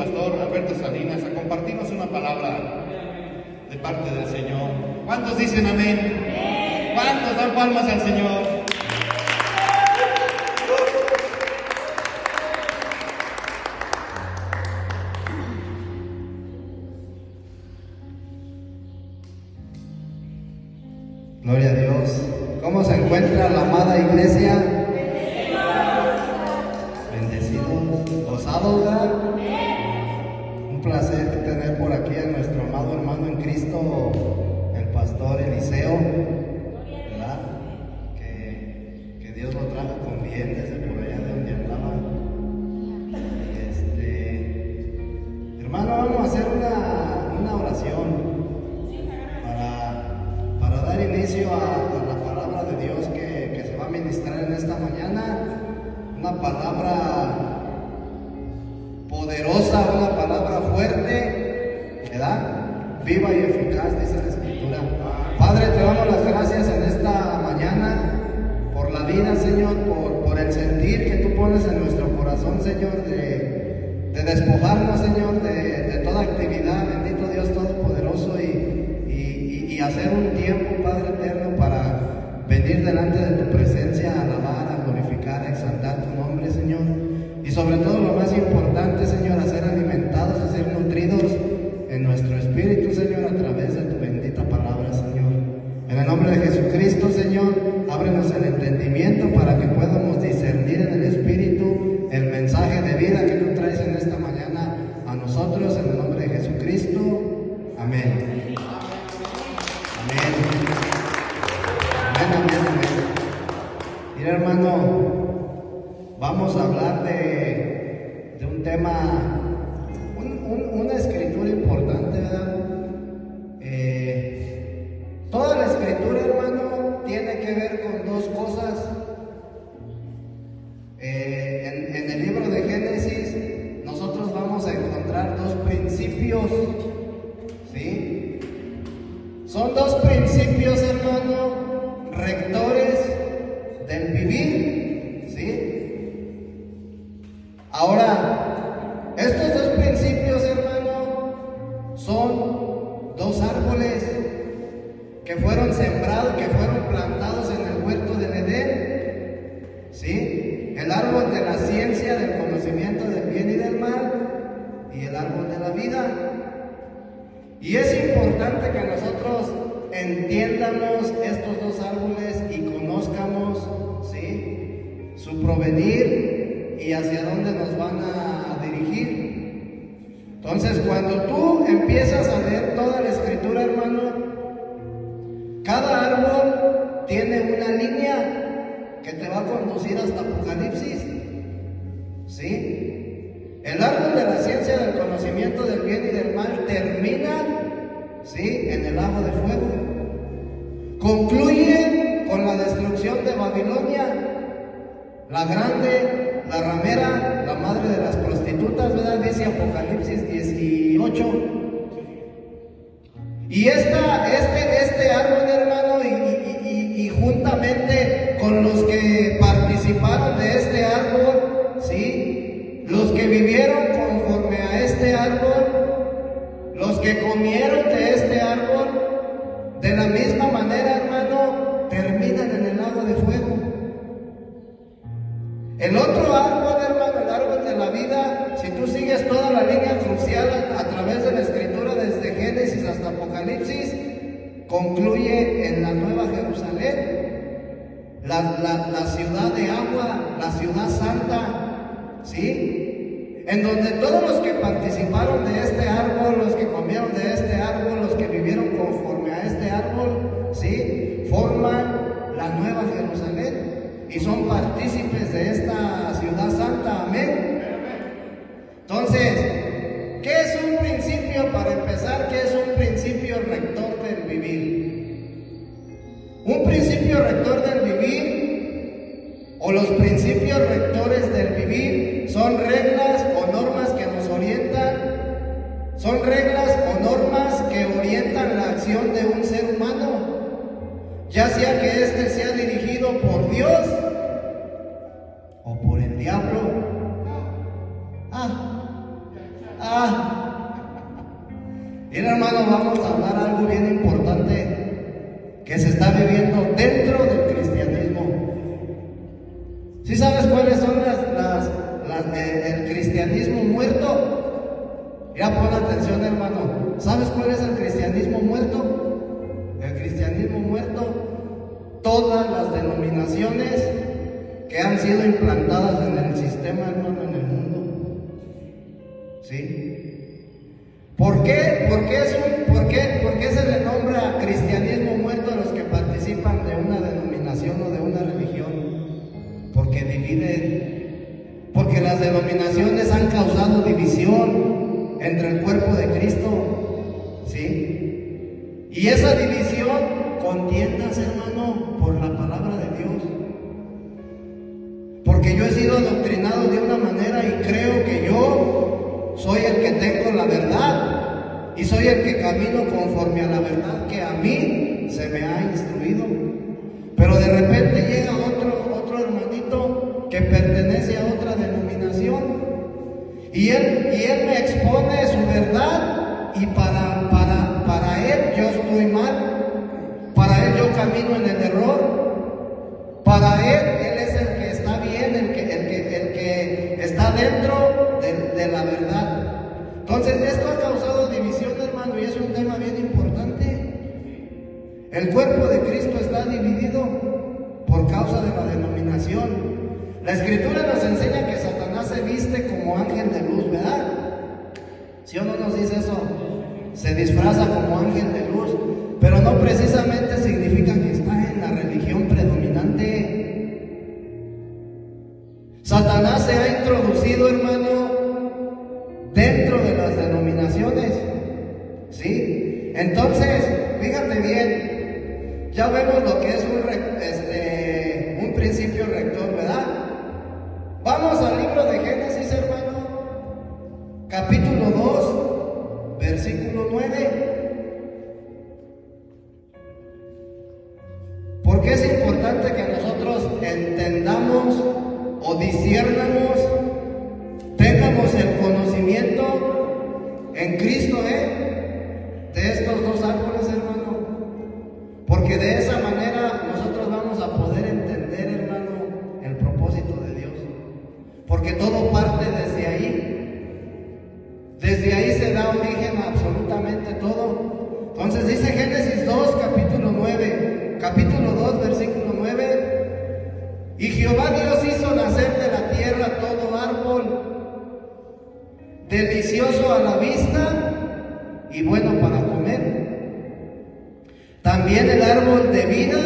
pastor Alberto Salinas a compartirnos una palabra de parte del Señor. ¿Cuántos dicen amén? ¿Cuántos dan palmas al Señor? Gloria a Dios. ¿Cómo se encuentra la amada iglesia? Bendecidos, gozados, ¿verdad? Un placer tener por aquí a nuestro amado hermano en Cristo, el pastor Eliseo, ¿verdad? Que Dios lo trajo con bien desde por allá de donde andaba. Hermano, vamos a hacer una oración para dar inicio a la palabra de Dios que se va a ministrar en esta mañana. Una palabra poderosa, una palabra fuerte, ¿verdad? Viva y eficaz, dice la Escritura. Padre, te damos las gracias en esta mañana por la vida, Señor, por el sentir que tú pones en nuestro corazón, Señor, de despojarnos, Señor, de toda actividad, bendito Dios Todopoderoso, y hacer un tiempo, Padre eterno, para venir delante de tu presencia, a alabar, a glorificar, a exaltar tu nombre, Señor. Y sobre todo lo más importante, Señor, a ser alimentados, a ser nutridos en nuestro espíritu, Señor, a través de tu bendita palabra, Señor. En el nombre de Jesucristo, Señor, ábrenos el entendimiento para que podamos discernir en el espíritu el mensaje de vida que tú traes en esta mañana a nosotros, en el nombre de Jesucristo. Amén. Amén. Amén, amén, amén. Mira, hermano, vamos a hablar de un tema, una escritura importante, ¿verdad? Toda la escritura, hermano, tiene que ver con dos cosas. En el libro de Génesis nosotros vamos a encontrar dos principios, ¿sí? Son dos principios, hermano, rectores del vivir, ¿sí? Ahora, estos dos principios, hermano, son dos árboles que fueron sembrados, que fueron plantados en el huerto del Edén, ¿sí? El árbol de la ciencia, del conocimiento del bien y del mal, y el árbol de la vida. Y es importante que nosotros entiendamos estos dos árboles y conozcamos, ¿sí?, su provenir y hacia dónde nos van a dirigir. Entonces, cuando tú empiezas a leer toda la escritura, hermano, cada árbol tiene una línea que te va a conducir hasta Apocalipsis, ¿sí? El árbol de la ciencia del conocimiento del bien y del mal termina, ¿sí?, en el lago de fuego. Concluye con la destrucción de Babilonia, la grande, la ramera, la madre de las prostitutas, ¿verdad? Dice Apocalipsis 18. Y este árbol, hermano, y juntamente con los que participaron de este árbol, ¿sí?, los que vivieron conforme a este árbol, los que comieron de este árbol, de la misma manera, hermano, terminan en el lago de fuego. El otro árbol, hermano, el árbol de la vida, si tú sigues toda la línea crucial a través de la escritura desde Génesis hasta Apocalipsis, concluye en la Nueva Jerusalén, la ciudad de agua, la ciudad santa, ¿sí? En donde todos los que participaron de este árbol, los que comieron de este árbol, los que vivieron conforme a este árbol, ¿sí?, forman la Nueva Jerusalén y son partícipes de esta ciudad santa. Amén. Entonces, ¿qué es un principio? Para empezar, ¿qué es un principio rector del vivir? Un principio rector del vivir, o los principios rectores del vivir, son reglas o normas que nos orientan, son reglas o normas que orientan la acción de un ser humano, ya sea que éste sea dirigido por Dios o por el diablo. hermano, vamos a hablar algo bien importante que se está viviendo dentro del cristianismo. ¿Sí sabes cuáles son el cristianismo muerto? Ya pon atención, hermano. ¿Sabes cuál es el cristianismo muerto? El cristianismo muerto, todas las denominaciones que han sido implantadas en el sistema, hermano, en el mundo. ¿Sí? ¿Por qué? ¿Por qué se le nombra cristianismo muerto a los que participan de una denominación o de una religión? Porque dividen, porque las denominaciones han causado división entre el cuerpo de Cristo, ¿sí? Y esa división, contiendas, hermano, por la palabra de Dios. Porque yo he sido adoctrinado de una manera y creo que yo soy el que tengo la verdad y soy el que camino conforme a la verdad que a mí se me ha instruido. Pero de repente llega otro hermanito que pertenece a otra denominación y él me expone su verdad y para él yo estoy mal, para él yo camino en el error, para él es el que está bien, el que está dentro de la verdad. Entonces esto ha causado división, hermano, y es un tema bien importante. El cuerpo de Cristo está dividido por causa de la denominación. La Escritura nos enseña que Satanás se viste como ángel de luz, ¿verdad? ¿Sí o no nos dice eso? Se disfraza como ángel de luz, pero no precisamente significa que está en la religión predominante. Satanás se ha introducido, hermano, dentro de las denominaciones, ¿sí? Entonces, fíjate bien, ya vemos lo que es un principio rector, ¿verdad? Vamos al libro de Génesis, hermano, capítulo 2, versículo 9. Porque es importante que nosotros entendamos o disciernamos, tengamos el conocimiento en Cristo, de estos dos árboles, hermano. Porque de esa manera nosotros vamos a poder entender, hermano, el propósito de Dios. Porque todo parte desde ahí. Desde ahí se da origen a absolutamente todo. Entonces dice Génesis 2, capítulo 2, versículo 9. Y Jehová Dios hizo nacer de la tierra todo árbol delicioso a la vista y bueno para comer. También el árbol de vida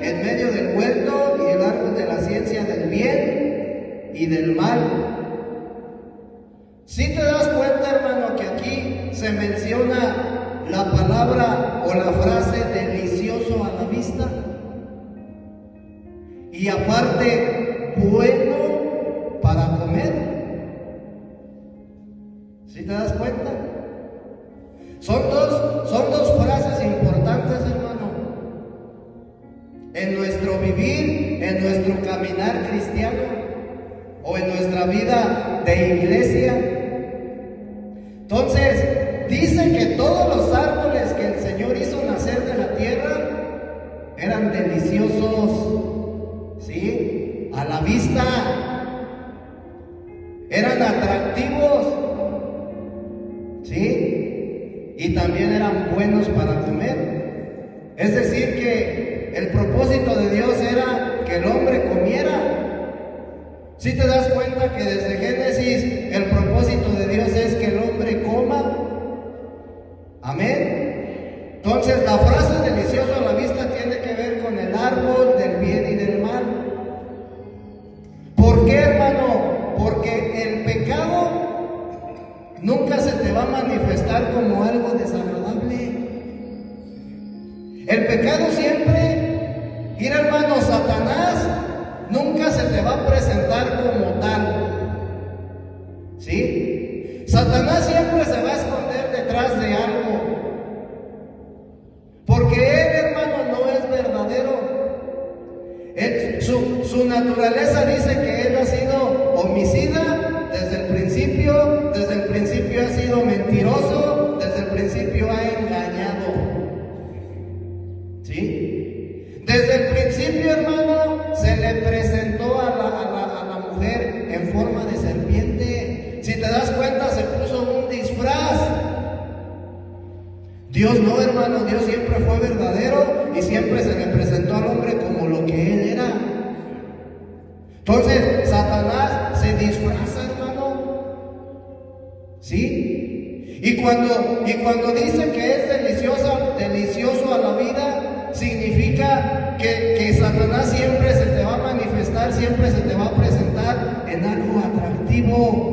en medio del huerto y el árbol de la ciencia del bien y del mal. Si te das cuenta, hermano, que aquí se menciona la palabra o la frase delicioso a la vista y aparte bueno para comer. ¿Sí te das cuenta? Son dos frases importantes, hermano, en nuestro vivir, en nuestro caminar cristiano o en nuestra vida de iglesia. Entonces, dice que todos los árboles que el Señor hizo nacer de la tierra eran deliciosos, ¿sí? A la vista, eran atractivos, ¿sí? Y también eran buenos para comer. Es decir, que el propósito de Dios era que el hombre comiera. Si te das cuenta que desde Génesis el propósito de Dios es que el hombre coma. Amén. Entonces la frase delicioso a la vista tiene que ver con el árbol del bien y del mal. ¿Por qué, hermano? Porque el pecado nunca se te va a manifestar como algo desagradable. El pecado siempre, mira, hermano, Satanás nunca se te va a presentar como tal, ¿sí? Satanás siempre se va a esconder detrás de algo, porque él, hermano, no es verdadero. Su naturaleza dice que él ha sido homicida desde el principio ha sido mentiroso, desde el principio ha engañado. presentó a la mujer en forma de serpiente. Si te das cuenta, se puso un disfraz. Dios no, hermano, Dios siempre fue verdadero y siempre se le presentó al hombre como lo que él era. Entonces, Satanás se disfraza, hermano. ¿Sí? Y cuando dice que es delicioso a la vida, significa que Satanás siempre se te va a manifestar, siempre se te va a presentar en algo atractivo.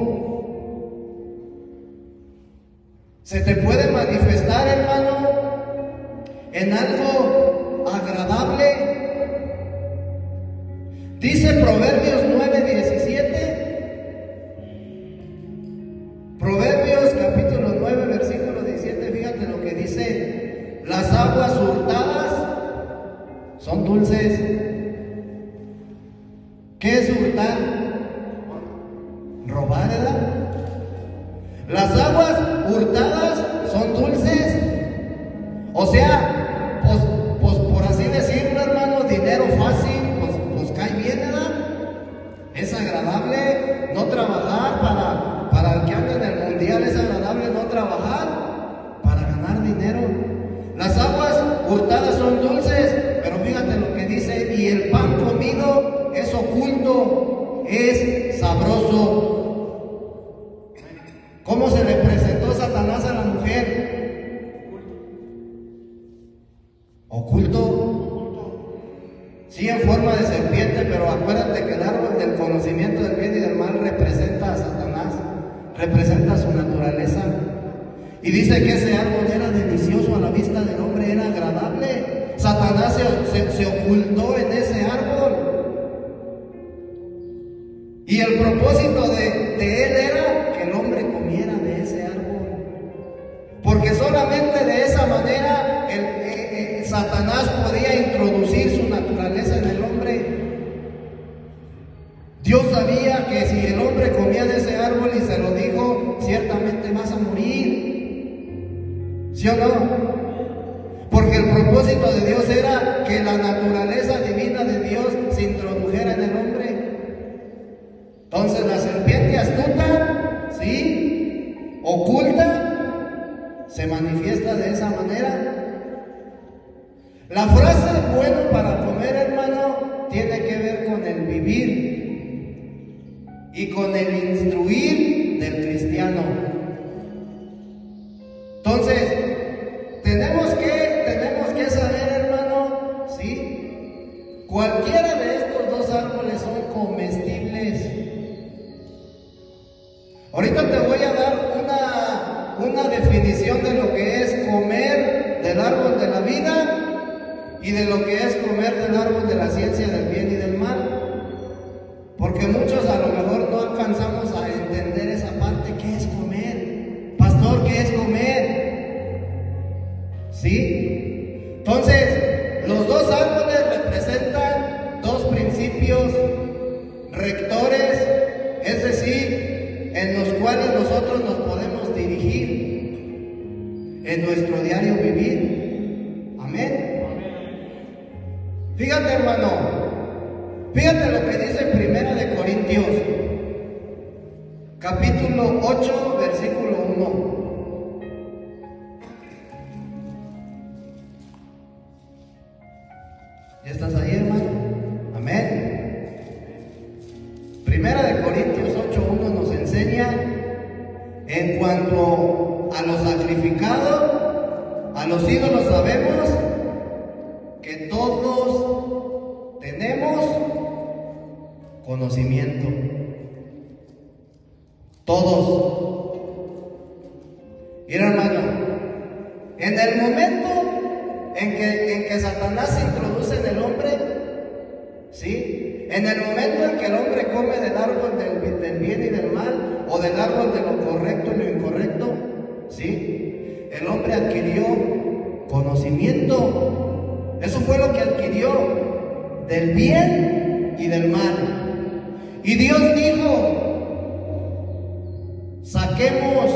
Se te puede manifestar, hermano, en algo agradable. Dice Proverbios 9:17. Proverbios capítulo 9, versículo 17. Fíjate lo que dice: las aguas hurtadas son dulces. ¿Qué es hurtar? Robar, ¿verdad? Las aguas hurtadas son dulces. O sea, pues por así decirlo, hermano, dinero fácil, pues cae bien, ¿verdad? Es agradable no trabajar para el que anda en el mundial, es agradable no trabajar para ganar dinero. Las aguas hurtadas son dulces, pero fíjate lo que dice: y el pan comido es oculto, es sabroso. ¿Cómo se le presentó Satanás a la mujer? Oculto. Sí, en forma de serpiente, pero acuérdate que el árbol del conocimiento del bien y del mal representa a Satanás, representa su naturaleza. Y dice que ese árbol era delicioso a la vista del hombre, era agradable. Satanás se ocultó en ese árbol. Y el propósito de él era que el hombre comiera de ese árbol. Porque solamente de esa manera Satanás podía introducir su naturaleza en el hombre. Dios sabía que si el hombre comía de ese árbol, y se lo dijo, ciertamente vas a morir. ¿Sí o no? Porque el propósito de Dios era que la naturaleza divina de Dios se introdujera en el hombre. Entonces la serpiente astuta, ¿sí?, oculta, se manifiesta de esa manera. La frase bueno para comer, hermano, tiene que ver con el vivir y con el instruir del cristiano. Entonces, tenemos que saber, hermano, ¿sí?, cualquiera de estos dos árboles son comestibles. Ahorita te voy a dar una definición de lo que es comer del árbol de la vida y de lo que es comer del árbol de la ciencia del bien y del mal. Porque muchos a lo mejor no alcanzamos a entender esa parte. ¿Qué es comer? Pastor, ¿qué es comer? ¿Sí? Entonces, los dos árboles representan dos principios rectores, es decir, en los cuales nosotros nos podemos dirigir en nuestro diario vivir. Amén. Fíjate, hermano, fíjate lo que dice Primera de Corintios, capítulo 8, versículo 1. ¿Ya estás ahí, hermano? Amén. Primera de Corintios 8:1 nos enseña en cuanto a lo sacrificado, a los ídolos sabemos que todos tenemos conocimiento. Todos. Mira, hermano, en el momento en que Satanás se introduce en el hombre, ¿sí?, en el momento en que el hombre come del árbol del bien y del mal, o del árbol de lo correcto y lo incorrecto, ¿sí?, el hombre adquirió conocimiento. Eso fue lo que adquirió, del bien y del mal. Y Dios dijo: saquemos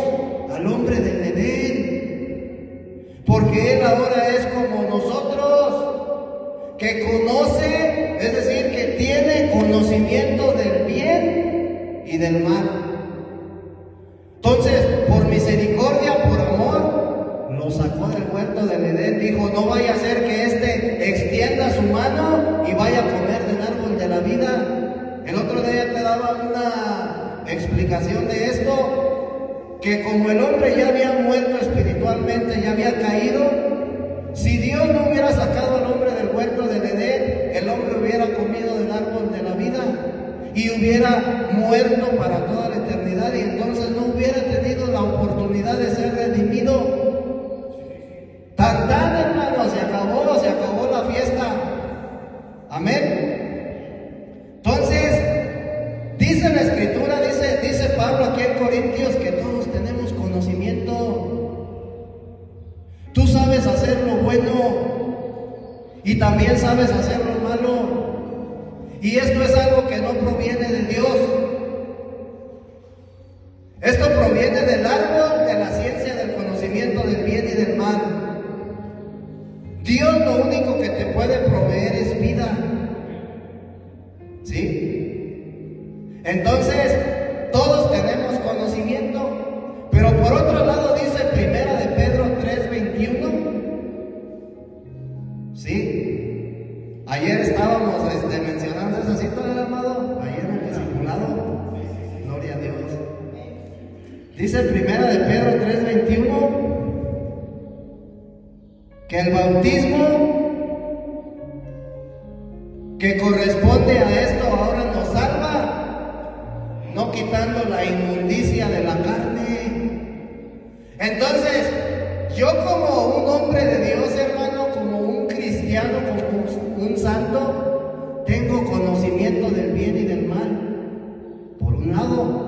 al hombre del Edén, porque él ahora es como nosotros, que conoce, es decir, que Él tiene conocimiento del bien y del mal. Entonces, por misericordia, por amor, lo sacó del huerto del Edén. Dijo, no vaya a ser que éste extienda su mano y vaya a comer del árbol de la vida. El otro día te daba una explicación de esto, que como el hombre ya había muerto espiritualmente, ya había caído, si Dios no hubiera sacado al hombre del huerto del Edén, el hombre hubiera comido del árbol de la vida y hubiera muerto para toda la eternidad, y entonces no hubiera tenido la oportunidad de ser redimido. Tan, hermano, se acabó la fiesta. Amén. Entonces, dice la Escritura, dice Pablo aquí en Corintios, que todos tenemos conocimiento. Tú sabes hacer lo bueno y también sabes hacer lo malo. Y esto es algo que no proviene de Dios. Esto proviene del árbol de la ciencia del conocimiento del bien y del mal. Dios lo único que te puede proveer es vida. ¿Sí? Entonces, todos tenemos conocimiento. Pero por otro lado dice Primera de Pedro 3:21. ¿Sí? Ayer estábamos mencionando esa cita del amado, ayer en el discipulado. Gloria a Dios. Dice Primera de Pedro 3:21 que el bautismo que corresponde a esto ahora nos salva, no quitando la inmundicia de la carne. Entonces, yo como un hombre de Dios, hermano, como un cristiano, como un santo, tengo conocimiento del bien y del mal, por un lado.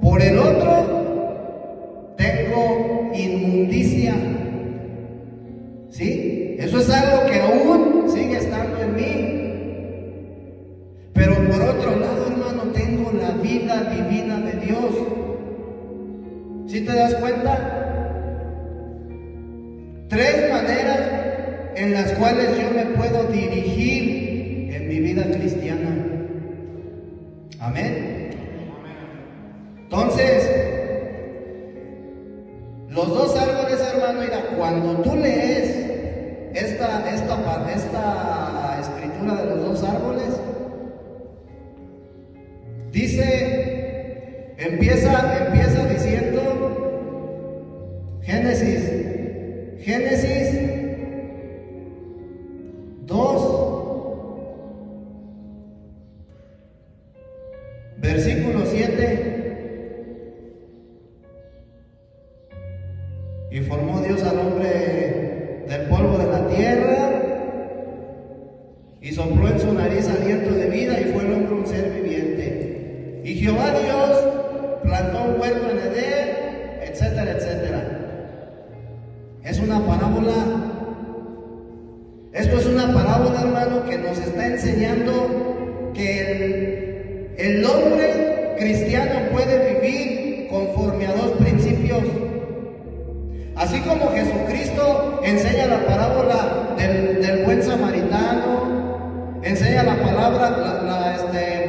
Por el otro, tengo inmundicia. ¿Sí? Eso es algo que aún sigue estando en mí. Pero por otro lado, hermano, tengo la vida divina de Dios. ¿Sí te das cuenta? 3 maneras en las cuales yo me puedo dirigir en mi vida cristiana. Amén. Entonces, los 2 árboles, hermano, mira, cuando tú lees esta escritura de los 2 árboles, dice, empieza diciendo Génesis 2, versículo 7. Y formó Dios al hombre del polvo de la tierra y sopló en su nariz aliento de vida, y fue el hombre un ser viviente. Y Jehová Dios plantó un huerto en Edén, etcétera, etcétera. Es una parábola. Esto es una parábola, hermano, que nos está enseñando que el hombre cristiano puede vivir conforme a 2 principios. Así como Jesucristo enseña la parábola del buen samaritano, enseña la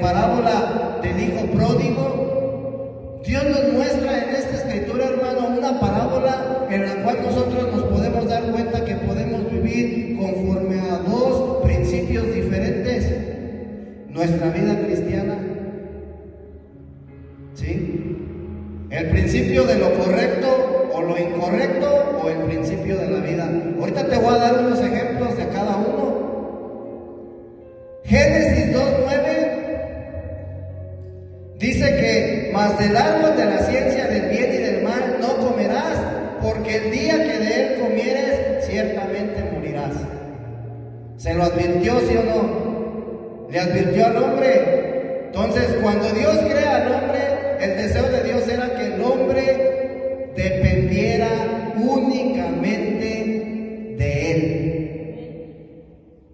parábola del hijo pródigo, Dios nos muestra en esta escritura, hermano, una parábola en la cual nosotros nos podemos dar cuenta que podemos vivir conforme a 2 principios diferentes. Nuestra vida cristiana, ¿sí? El principio de lo correcto o lo incorrecto, o el principio de la vida. Ahorita te voy a dar unos ejemplos de cada uno. Génesis 2:9 dice que mas del árbol de la ciencia del bien y del mal no comerás, porque el día que de él comieres ciertamente morirás. ¿Se lo advirtió, sí o no? Le advirtió al hombre. Entonces, cuando Dios crea al hombre, el deseo de Dios era que el hombre dependiera únicamente de él.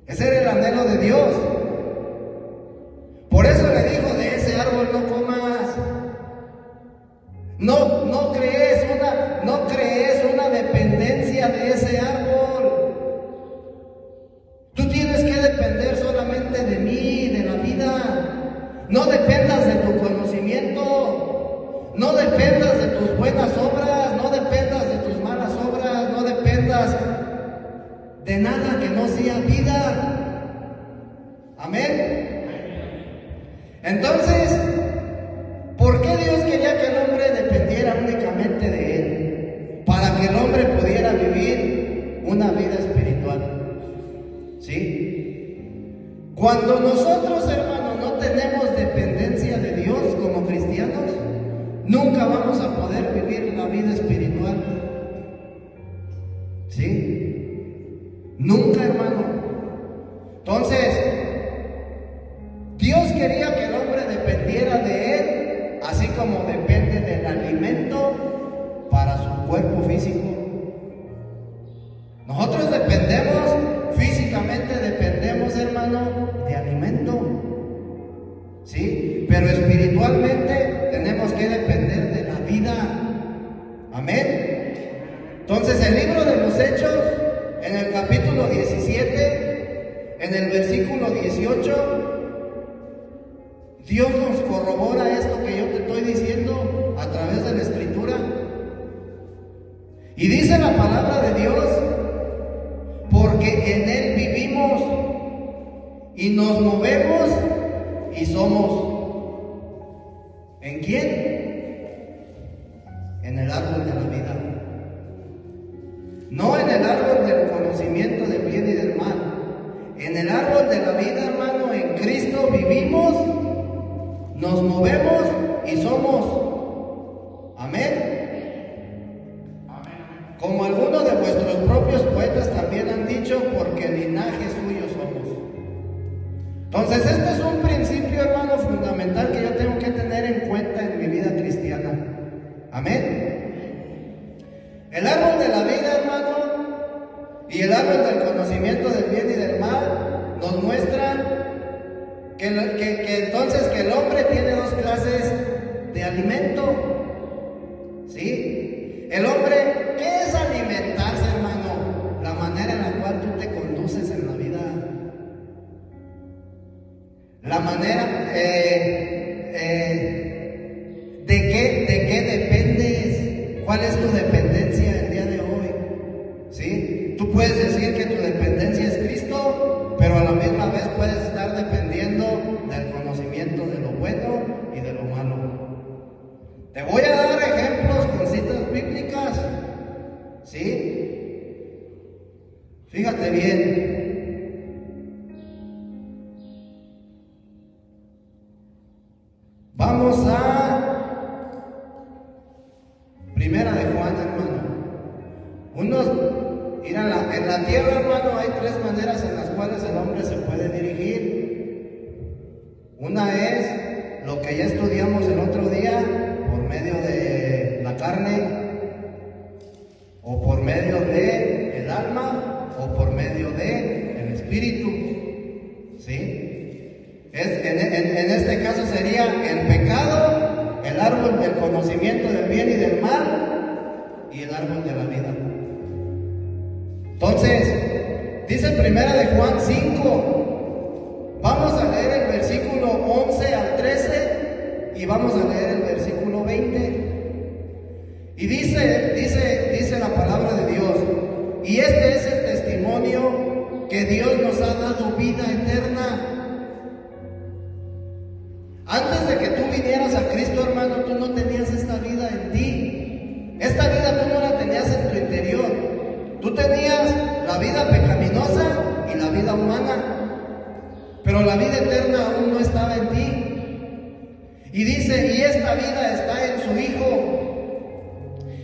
Ese era el anhelo de Dios. Por eso le dijo, de ese árbol no comas. No crees una dependencia de ese árbol. Tú tienes que depender solamente de mí, No dependas de tu conocimiento, no dependas de tus buenas obras, no dependas de tus malas obras, no dependas de nada que no sea vida. Amén. Entonces, ¿por qué Dios quería que el hombre dependiera únicamente de Él? Para que el hombre pudiera vivir una vida espiritual. ¿Sí? Cuando nosotros, hermanos, no tenemos dependencia de Dios como cristianos, nunca vamos a poder vivir la vida espiritual. ¿Sí? Nunca, hermano. Entonces, Dios quería que el hombre dependiera de Él, así como depende del alimento para su cuerpo físico. Nosotros dependemos, físicamente dependemos, hermano, de alimento. ¿Sí? Pero espiritualmente tenemos que depender de la vida. Amén. Entonces, el libro de los Hechos, en el capítulo 17, en el versículo 18, Dios nos corrobora esto que yo te estoy diciendo a través de la Escritura. Y dice la palabra de Dios: porque en Él vivimos y nos movemos y somos. ¿En quién? En el árbol de la vida. No en el árbol del conocimiento del bien y del mal. En el árbol de la vida, hermano, en Cristo vivimos, nos movemos y somos. Amén. Como algunos de vuestros propios poetas también han dicho, porque linaje suyo somos. Entonces, este es un principio, hermano, fundamental que yo tengo que tener en cuenta en mi vida cristiana. Amén. El árbol de la vida, hermano, y el árbol del conocimiento del bien y del mal nos muestran que entonces que el hombre tiene dos clases de alimento. ¿Sí? El hombre, ¿qué es alimentarse, hermano? La manera en la cual tú te conduces en la vida. La manera ¿de qué dependes? ¿Cuál es tu dependencia el día de hoy? ¿Sí? Tú puedes decir que tu dependencia es Cristo, pero a la misma vez puedes estar dependiendo del conocimiento de lo bueno y de lo malo. Te voy a dar ejemplos con citas bíblicas. ¿Sí? Fíjate bien. Vamos a Primera de Juan, hermano. En la tierra, hermano, hay tres maneras en las cuales el hombre se puede dirigir. Una es lo que ya estudiamos el otro día, por medio de la carne, o por medio de el alma, o por medio de el espíritu. ¿Sí? En este caso sería el pecado, el árbol del conocimiento del bien y del mal, y el árbol de la vida. Entonces, dice Primera de Juan 5, vamos a leer el versículo 11 al 13 y vamos a leer el versículo 20. Y dice la palabra de Dios: y este es el testimonio que Dios nos ha dado vida eterna. Antes de que tú vinieras a Cristo, hermano, tú no tenías esta vida en ti. Esta vida tú no la tenías en tu interior. Tú tenías la vida pecaminosa y la vida humana, pero la vida eterna aún no estaba en ti. Y dice: y esta vida está en su Hijo.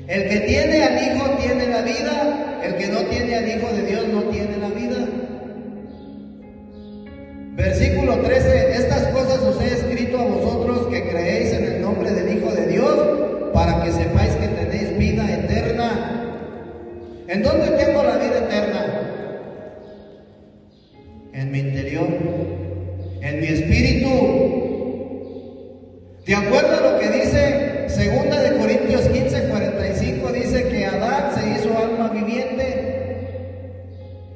El que tiene al Hijo tiene la vida, el que no tiene al Hijo de Dios no tiene la vida. Versículo 13: estas cosas os he escrito a vosotros que creéis en el nombre del Hijo de Dios, para que sepáis que tenéis vida eterna. ¿En dónde tengo la vida eterna? En mi interior, en mi espíritu. De acuerdo a lo que dice 2 de Corintios 15:45, dice que Adán se hizo alma viviente,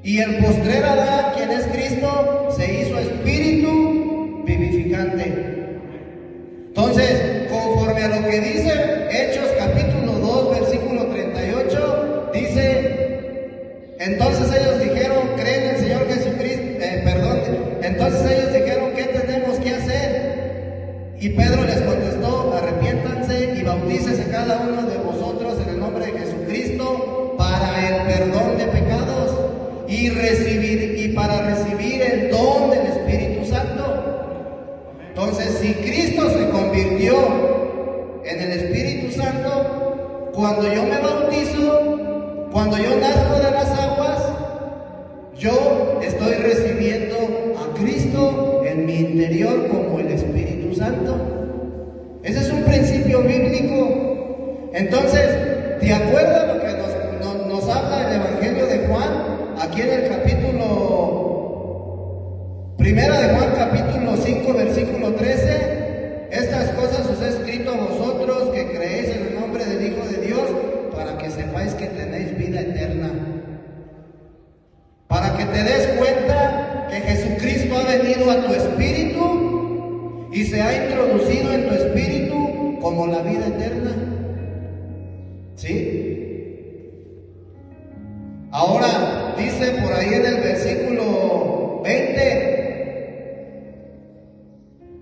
y el postrer Adán, quien es Cristo, se hizo espíritu vivificante. Entonces, conforme a lo que dice Hechos capítulo 2, versículo 38, dice, entonces ellos dijeron, creen en el Señor Jesucristo, entonces ellos dijeron, ¿qué tenemos que hacer? Y Pedro les contestó, arrepiéntanse y bautícese cada uno de vosotros en el nombre de Jesucristo para el perdón de pecados y para recibir el don del Espíritu Santo. Entonces, si Cristo se convirtió en el Espíritu Santo, cuando yo me bautizo, cuando yo nazco de las aguas, yo estoy recibiendo a Cristo en mi interior como el Espíritu Santo. Ese es un principio bíblico. Entonces, de acuerdo a lo que nos habla el Evangelio de Juan, aquí en el Primera de Juan capítulo 5, versículo 13, estas cosas os he escrito a vosotros que creéis en el nombre del Hijo de Dios, para que sepáis que tenéis vida eterna. Para que te des cuenta que Jesucristo ha venido a tu espíritu y se ha introducido en tu espíritu como la vida eterna. ¿Sí? Ahora dice por ahí en el versículo 20,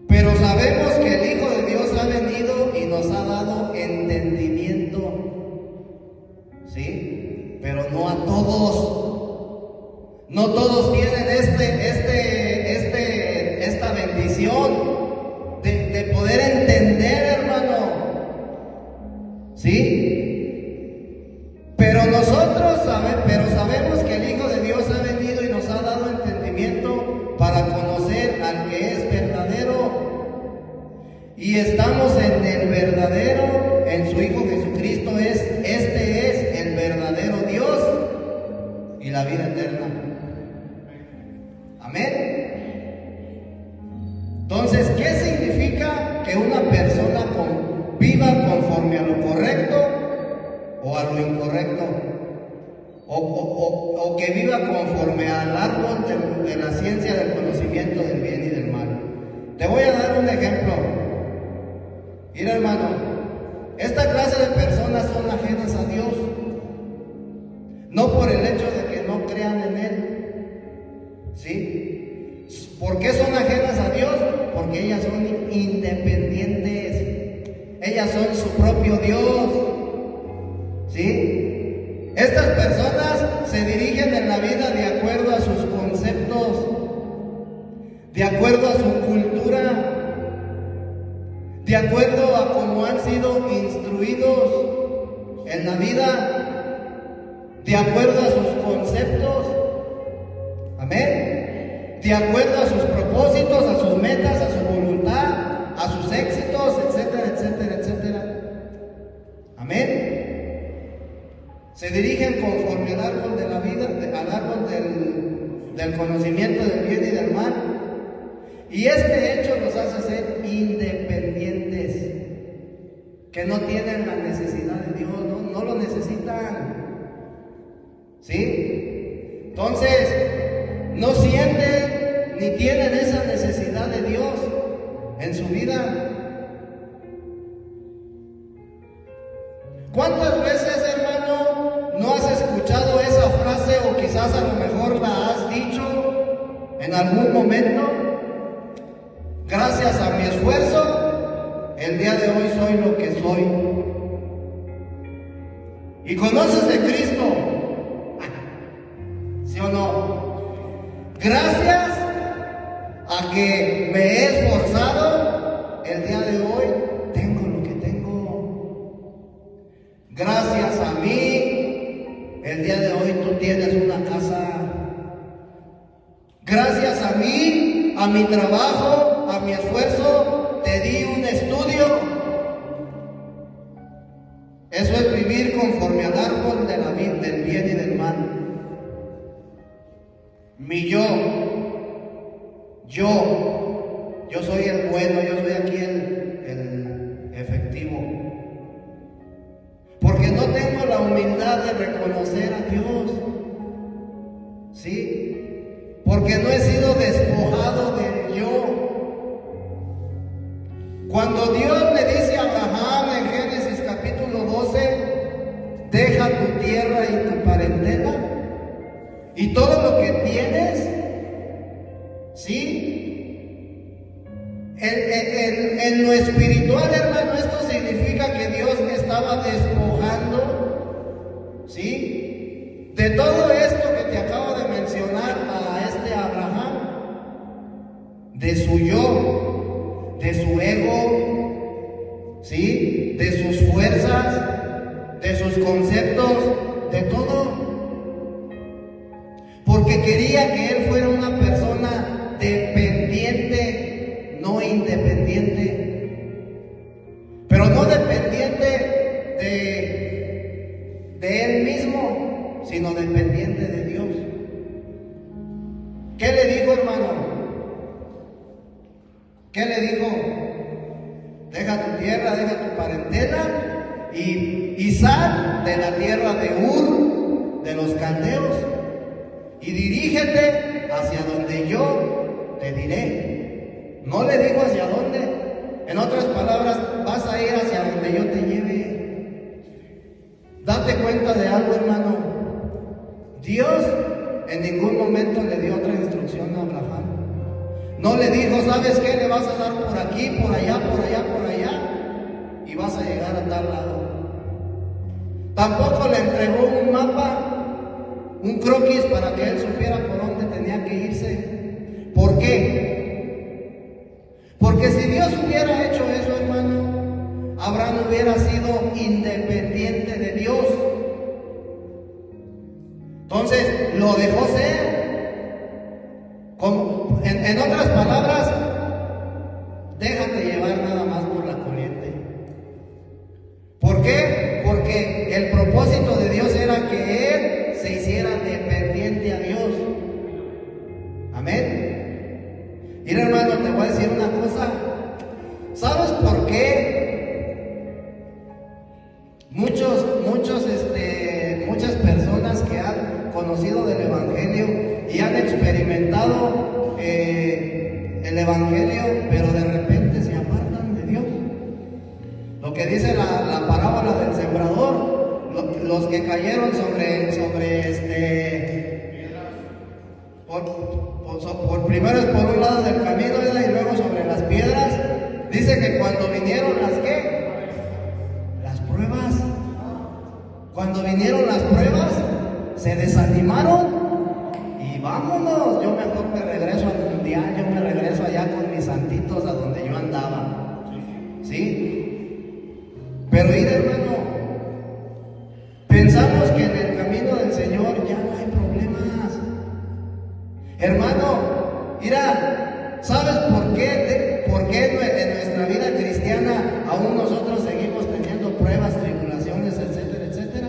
pero sabemos que el Hijo de Dios ha venido y nos ha dado entendimiento. ¿Sí? Pero no a todos. No todos tienen esta bendición de poder entender, hermano. ¿Sí? Pero sabemos que el Hijo de Dios ha venido y nos ha dado entendimiento para conocer al que es verdadero. Y estamos en el verdadero, en su Hijo Jesucristo. Este es el verdadero Dios y la vida eterna. Amén. Entonces, ¿qué significa que una persona viva conforme a lo correcto o a lo incorrecto? O que viva conforme al árbol de la ciencia del conocimiento del bien y del mal. Te voy a dar un ejemplo. Mira, hermano, esta clase de personas son ajenas a Dios, no por el hecho de que no crean en Él. ¿Sí? ¿Por qué son ajenas a Dios? Porque ellas son independientes. Ellas son su propio Dios. ¿Sí? Estas personas se dirigen en la vida de acuerdo a sus conceptos, de acuerdo a su cultura, de acuerdo a cómo han sido instruidos en la vida, de acuerdo a sus conceptos. Amén. De acuerdo a sus propósitos, a sus metas, a su voluntad, a sus éxitos, etcétera, etcétera, etcétera. Amén. Se dirigen conforme al árbol de la vida, al árbol del conocimiento del bien y del mal. Y este hecho los hace ser independientes, que no tienen la necesidad de Dios, no lo necesitan. ¿Sí? Entonces, no sienten ni tienen esa necesidad de Dios en su vida. ¿Cuántas veces, hermano, no has escuchado esa frase o quizás a lo mejor la has dicho en algún momento? Gracias a mi esfuerzo, el día de hoy soy lo que soy. ¿Y conoces de Cristo? ¿Sí o no? Gracias a que me he esforzado, el día de hoy tengo lo que tengo. Gracias a mí, el día de hoy tú tienes una casa. Gracias a mí, a mi trabajo, a mi esfuerzo, te di un estudio. Eso es vivir conforme al árbol de la vida, del bien y del mal. Mi yo soy el bueno, yo soy aquí el efectivo. Porque no tengo la humildad de reconocer a Dios. ¿Sí? Porque no he sido despojado del yo. Cuando Dios le dice a Abraham en Génesis capítulo 12, deja tu tierra y tu parentela y todo lo que tienes, ¿sí? En lo espiritual, hermano, esto significa que Dios me estaba despojando, ¿sí?, de todo esto que te acabo de mencionar a este Abraham, de su yo, de su ego, ¿sí?, de sus fuerzas, de sus conceptos, de todo, porque quería que él fuera una persona dependiente, no independiente, pero no dependiente de él mismo, sino dependiente de Dios. ¿Qué le dijo, hermano? ¿Qué le dijo? Deja tu tierra, deja tu parentela y sal de la tierra de Ur, de los caldeos, y dirígete hacia donde yo te diré. No le digo hacia dónde. En otras palabras, vas a ir hacia donde yo te lleve. Date cuenta de algo, hermano. Dios en ningún momento le dio otra instrucción a Abraham. No le dijo, ¿sabes qué? Le vas a dar por aquí, por allá, por allá, por allá, y vas a llegar a tal lado. Tampoco le entregó un mapa, un croquis para que él supiera por dónde tenía que irse. ¿Por qué? Porque si Dios hubiera hecho eso, hermano, Abraham hubiera sido independiente de Dios. Entonces, lo dejó ser. En otras palabras, déjate llevar nada más por la corriente. ¿Por qué? Porque el propósito de Dios era que él se hiciera dependiente a Dios. Amén. Mira, hermano, te voy a decir una cosa. ¿Sabes por qué muchas personas que han conocido del Evangelio y han experimentado el Evangelio, pero de repente se apartan de Dios? Lo que dice la parábola del sembrador, los que cayeron por primero es por un lado del camino, ¿verdad?, y luego sobre las piedras. Dice que cuando vinieron las pruebas, cuando vinieron las pruebas, se desanimaron y vámonos, yo mejor me regreso al mundial, yo me regreso allá con mis santitos a donde yo andaba, ¿sí? Pero mira, hermano, pensamos que en el camino del Señor ya no hay problemas. Hermano, mira, ¿sabes por qué en nuestra vida cristiana aún nosotros seguimos teniendo pruebas, tribulaciones, etcétera, etcétera?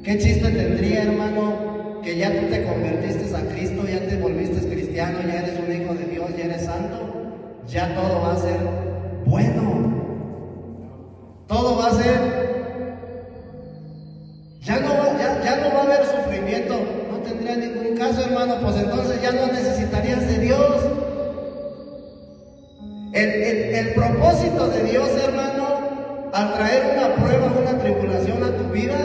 ¿Qué chiste tendría, hermano, que ya tú te convertiste a Cristo, ya te volviste cristiano, ya eres un hijo de Dios, ya eres santo? Ya todo va a ser bueno. Todo va a ser, ya no va a haber sufrimiento. No tendría ningún caso, hermano, pues entonces ya no necesitarías de Dios. El propósito de Dios, hermano, al traer una prueba, una tribulación a tu vida,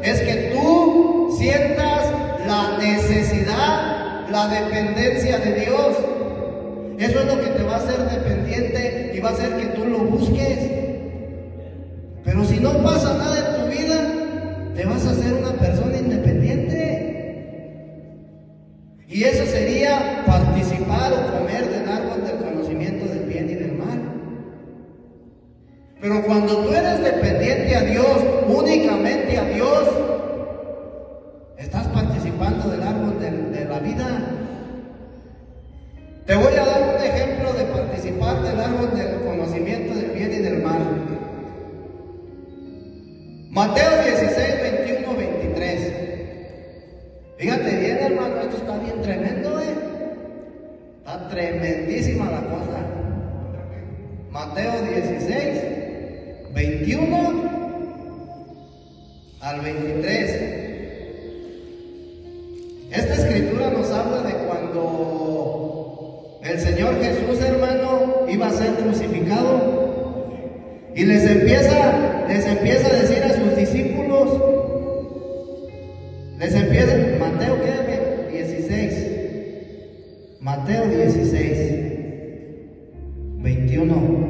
es que tú sientas la necesidad, la dependencia de Dios. Eso es lo que te va a hacer dependiente y va a hacer que tú lo busques. Pero si no pasa nada en tu vida, te vas a hacer una persona independiente. Y eso sería participar o comer del árbol del conocimiento del bien y del mal. Pero cuando tú eres dependiente a Dios, únicamente a Dios, estás participando del árbol de la vida. Te voy a dar un ejemplo de participar del árbol del conocimiento del bien y del mal. Mateo 16, 21, 23. Fíjate bien, hermano, esto está bien tremendo, Está tremendísima la cosa. Mateo 16, 21 al 23. Esta escritura nos habla de cuando el Señor Jesús, hermano, iba a ser crucificado. Y les empieza a decir a sus discípulos, Mateo 16, Mateo 16, 21.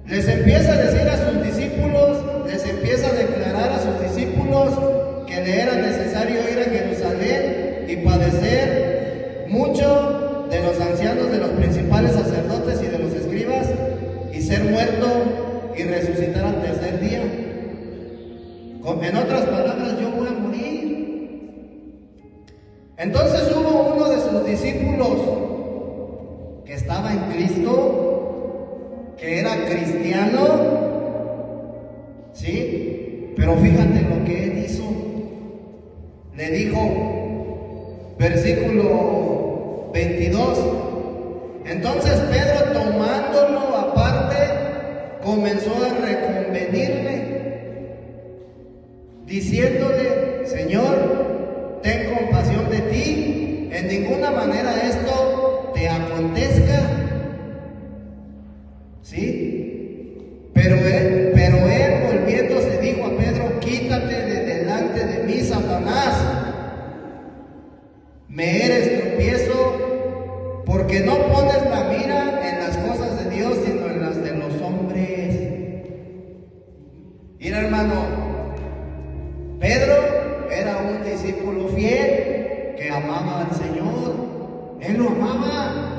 Les empieza a decir a sus discípulos, les empieza a declarar a sus discípulos que le era necesario ir a Jerusalén y padecer mucho de los ancianos, de los principales sacerdotes y de los escribas, y ser muerto y resucitar al tercer día. En otras palabras, yo voy a morir. Entonces hubo uno de sus discípulos que estaba en Cristo, que era cristiano, ¿sí? Pero fíjate lo que él hizo. Le dijo, versículo 22, entonces Pedro, tomándolo aparte, comenzó a reconvenirle, diciéndole, Señor, ten compasión de ti, en ninguna manera esto te acontezca. ¿Sí? Pero él volviéndose dijo a Pedro, quítate de delante de mí, Satanás, me eres tropiezo, porque no pones la mira en las cosas de Dios, sino en las de los hombres. Mira, hermano, Pedro era un discípulo fiel que amaba al Señor. Él lo amaba.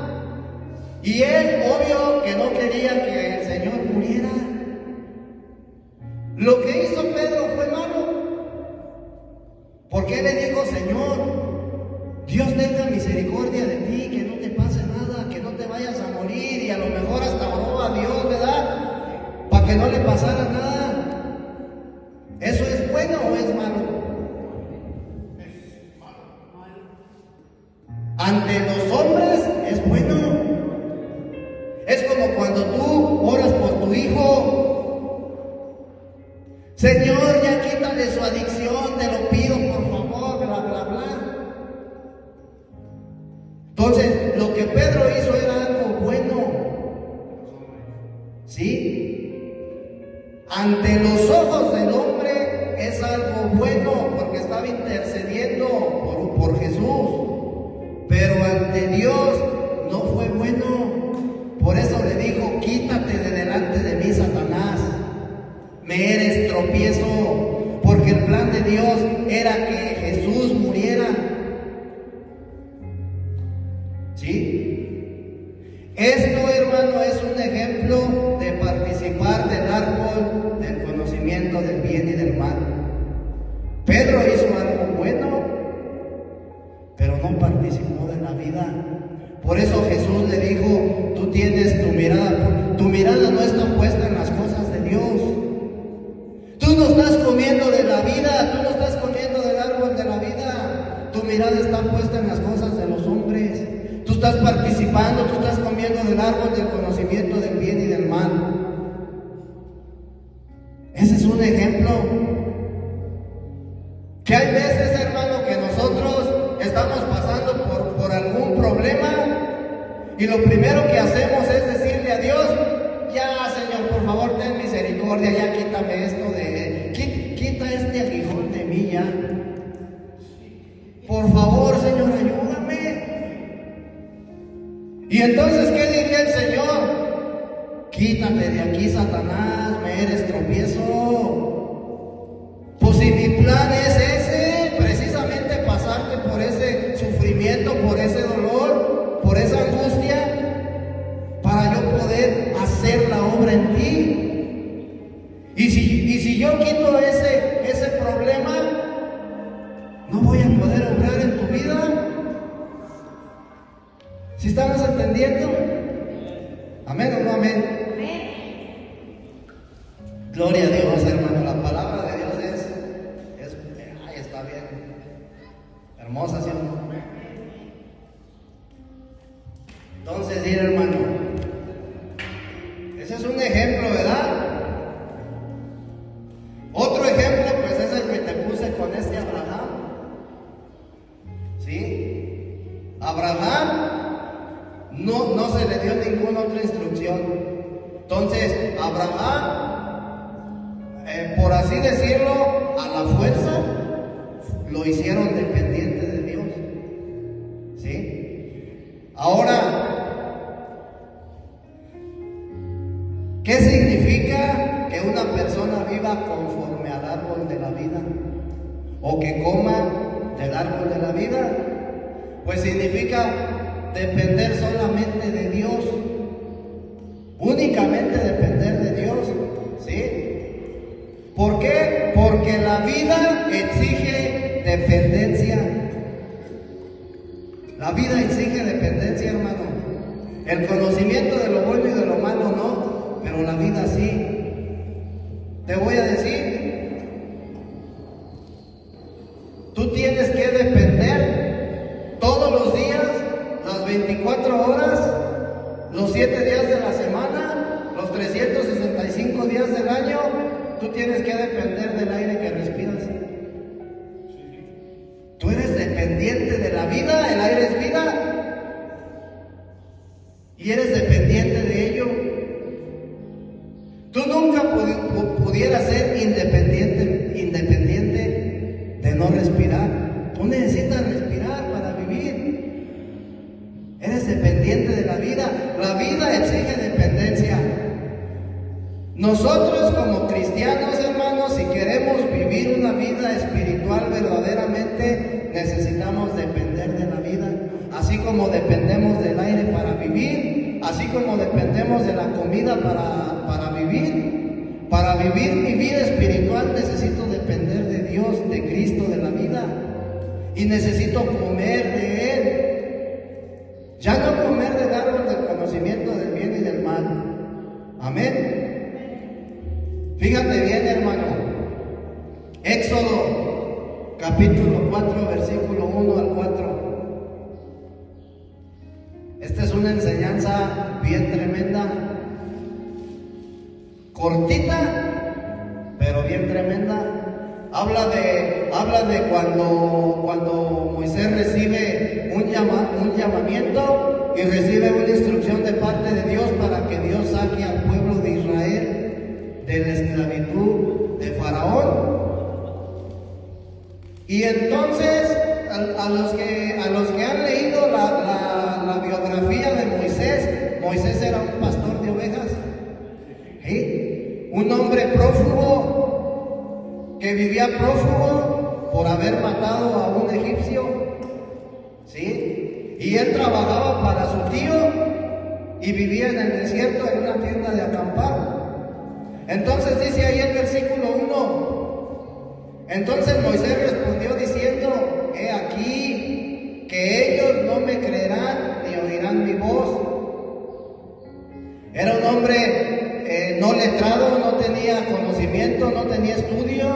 Y él, obvio, que no quería que el Señor muriera. Lo que hizo Pedro fue malo. Porque él le dijo, Señor, Dios tenga misericordia de ti, que no te pase nada, que no te vayas a morir. Y a lo mejor hasta oró a Dios, ¿verdad? Para que no le pasara nada. ¿Eso es bueno o es malo? Ante los hombres es bueno. Es como cuando tú oras por tu hijo. Señor, ya quítale su adicción, te lo pido por favor, bla, bla, bla. Entonces, lo que Pedro hizo era algo bueno. ¿Sí? Ante los ojos del hombre es algo bueno porque estaba intercediendo por Jesús. Pero ante Dios no fue bueno. Por eso le dijo, quítate de delante de mí, Satanás, me eres tropiezo, porque el plan de Dios era que Jesús muriera. ¿Sí? Esto, hermano, es un ejemplo de participar del árbol del conocimiento del bien y del mal. Pedro hizo algo bueno, pero no participó de la vida. Por eso Jesús le dijo, tú tienes tu mirada no está puesta en las cosas de Dios. Tú no estás comiendo de la vida, tú no estás comiendo del árbol de la vida. Tu mirada está puesta en las cosas de los hombres. Tú estás participando, tú estás comiendo del árbol del conocimiento del bien y del mal. Ese es un ejemplo. Que hay veces, hermano, que nosotros estamos pasando por algún problema y lo primero que hacemos es decirle a Dios, ya Señor, por favor ten misericordia, ya quítame esto quita este aguijón de mí ya. Por favor, Señor, ayúdame. Y entonces, ¿qué diría el Señor? Quítate de aquí, Satanás, me eres tropiezo. Pues si mi plan es ese, precisamente pasarte por ese sufrimiento, por ese dolor, por esa angustia, para yo poder hacer la obra en ti. Y si yo quito ese problema, no voy a poder obrar en tu vida. ¿Sí estamos entendiendo? ¿Amén o no amén? Gloria a Dios, hermano. La palabra de Dios está bien hermosa, ¿sí o no? Entonces, mira, hermano, ese es un ejemplo, ¿verdad? Otro ejemplo, pues es el que te puse con este Abraham. ¿Sí? Abraham no se se le dio ninguna otra instrucción. Entonces, Abraham, por así decirlo, a la fuerza, lo hicieron dependiente de Dios. ¿Sí? Ahora, ¿qué significa que una persona viva conforme al árbol de la vida? ¿O que coma del árbol de la vida? Pues significa depender solamente de Dios, únicamente depender de Dios, ¿sí? ¿Por qué? Porque la vida exige dependencia. La vida exige dependencia, hermano. El conocimiento de lo bueno y de lo malo no, pero la vida sí. Te voy a decir, tú tienes que depender todos los días, las 24 horas, los 7 días de la semana, los 365 días del año. Tú tienes que depender del aire que respiras. Tú eres dependiente de la vida, el aire es vida, y eres dependiente de ello. Tú nunca pudieras ser independiente de no respirar. Tú necesitas respirar para vivir. Eres dependiente de la vida. La vida exige dependencia. Nosotros como cristianos, hermanos, si queremos vivir una vida espiritual verdaderamente, necesitamos depender de la vida. Así como dependemos del aire para vivir, así como dependemos de la comida para vivir. Para vivir mi vida espiritual necesito depender de Dios, de Cristo, de la vida. Y necesito comer de Él. Ya no comer del árbol del conocimiento del bien y del mal. Amén. Fíjate bien, hermano. Éxodo, capítulo 4, versículo 1 al 4. Esta es una enseñanza bien tremenda. Cortita, pero bien tremenda. Habla de cuando Moisés recibe un llamamiento y recibe una instrucción de parte de Dios para que Dios saque al pueblo de Israel de la esclavitud de Faraón. Y entonces, a los que han leído la biografía de Moisés, Moisés era un pastor de ovejas, ¿sí? Un hombre prófugo, que vivía prófugo por haber matado a un egipcio, ¿sí? Y él trabajaba para su tío y vivía en el desierto en una tienda de acampar. Entonces dice ahí el versículo 1: entonces Moisés respondió diciendo: he aquí que ellos no me creerán ni oirán mi voz. Era un hombre no letrado, no tenía conocimiento, no tenía estudio,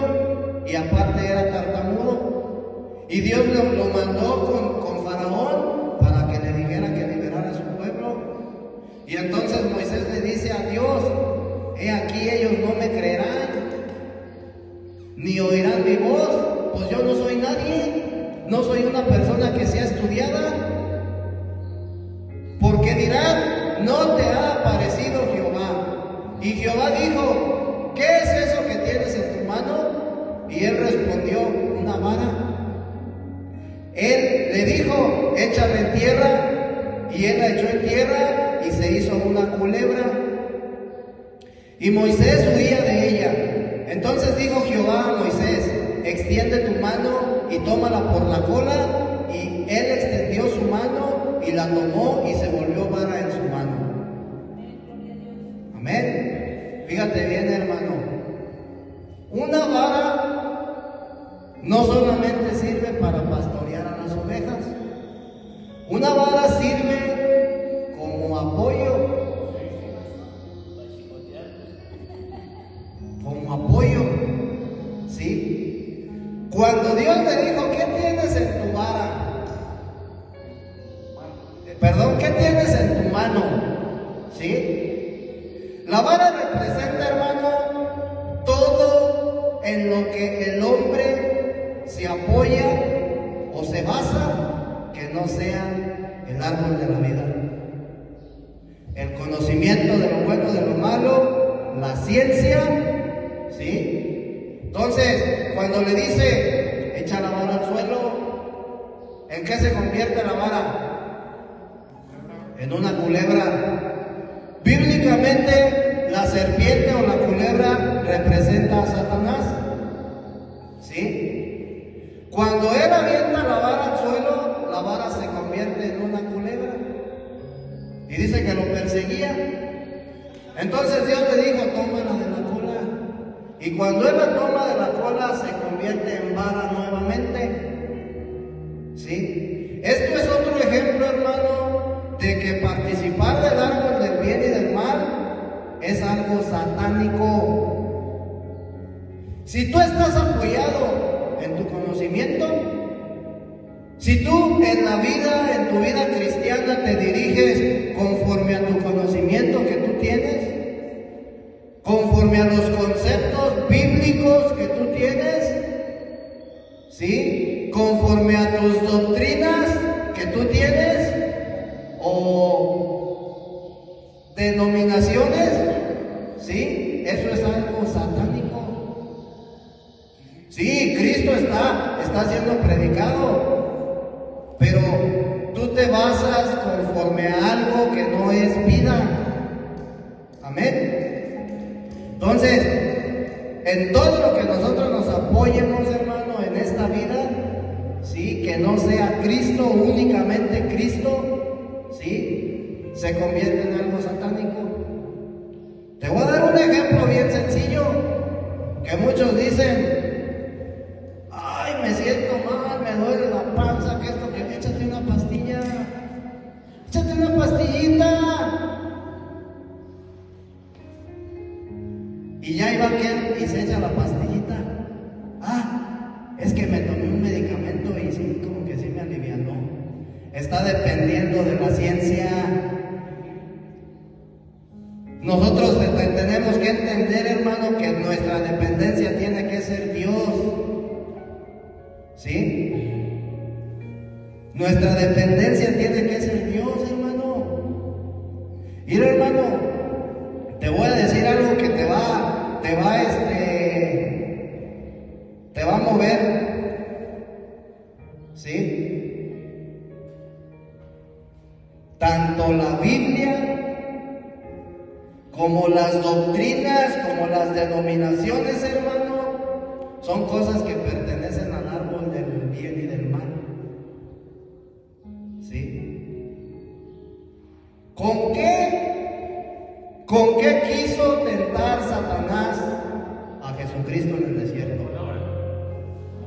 y aparte era tartamudo. Y Dios lo mandó con Faraón para que le dijera que liberara a su pueblo. Y entonces Moisés le dice a Dios: he aquí ellos no me creerán ni oirán mi voz, pues yo no soy nadie, no soy una persona que sea estudiada. Porque dirán: no te ha aparecido Jehová. Y Jehová dijo: ¿qué es eso que tienes en tu mano? Y él respondió: una vara. Él le dijo: échala en tierra. Y él la echó en tierra y se hizo una culebra. Y Moisés huía de ella. Entonces dijo Jehová a Moisés: extiende tu mano y tómala por la cola. Y él extendió su mano y la tomó y se volvió vara en su mano. Amén. Fíjate bien, hermano. Una vara no solamente sirve para pastorear a las ovejas. Una vara sirve como apoyo. Como apoyo, ¿sí? Cuando Dios le dijo: ¿qué tienes en tu vara? Perdón, ¿qué tienes en tu mano? ¿Sí? La vara representa, hermano, todo en lo que el hombre se apoya o se basa, que no sea el árbol de la vida. bueno, de lo malo, la ciencia, ¿sí? Entonces, cuando le dice, echa la vara al suelo, ¿en qué se convierte la vara? En una culebra. Bíblicamente, la serpiente o la culebra representa a Satanás, ¿sí? Cuando él avienta la vara al suelo, la vara se convierte en una culebra. Y dice que lo perseguía. Entonces Dios le dijo, tómala de la cola. Y cuando él la toma de la cola, se convierte en vara nuevamente, ¿sí? Esto es otro ejemplo, hermano, de que participar del árbol del bien y del mal es algo satánico. Si tú estás apoyado en tu conocimiento, si tú en la vida, en tu vida cristiana, te diriges conforme a tu conocimiento que tú tienes, conforme a los conceptos bíblicos que tú tienes, ¿sí? Conforme a tus doctrinas que tú tienes, o denominaciones, ¿sí? Eso es algo satánico. Sí, Cristo está siendo predicado, pero tú te basas conforme a algo que no es vida. Amén. Entonces, en todo lo que nosotros nos apoyemos, hermano, en esta vida, ¿sí? Que no sea Cristo, únicamente Cristo, ¿sí? Se convierte en algo satánico. Te voy a dar un ejemplo bien sencillo, que muchos dicen, ay, me siento mal, me duele la panza, que esto, que échate una pastilla, échate una pastillita. Y ya iba aquel y se echa la pastillita. Ah, es que me tomé un medicamento y sí, como que sí me alivianó. Está dependiendo de la ciencia. Nosotros tenemos que entender, hermano, que nuestra dependencia tiene que ser Dios. ¿Sí? Nuestra dependencia tiene que ser Dios, hermano. Mira, hermano, te voy a decir algo que te va a mover, ¿sí? Tanto la Biblia como las doctrinas, como las denominaciones, hermano, son cosas que pertenecen al árbol del bien y del mal, ¿sí? ¿Con qué quiso tentar Satanás a Jesucristo en el desierto?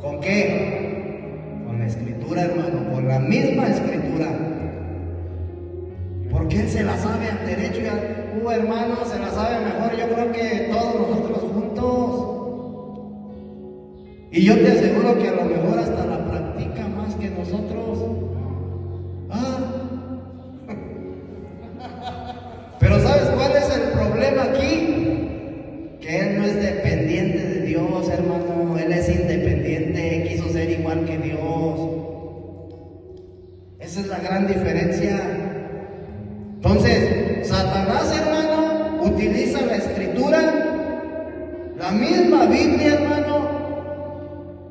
¿Con qué? Con la escritura, hermano, con la misma escritura. Porque él se la sabe al derecho y al hermano, se la sabe mejor, yo creo que todos nosotros juntos. Y yo te aseguro que a lo mejor hasta la practica más que nosotros. Pero ¿sabes cuál es el problema aquí? Que él no es dependiente de Dios, hermano. Él es independiente, quiso ser igual que Dios. Esa es la gran diferencia. Entonces, Satanás, hermano, utiliza la escritura, la misma Biblia, hermano,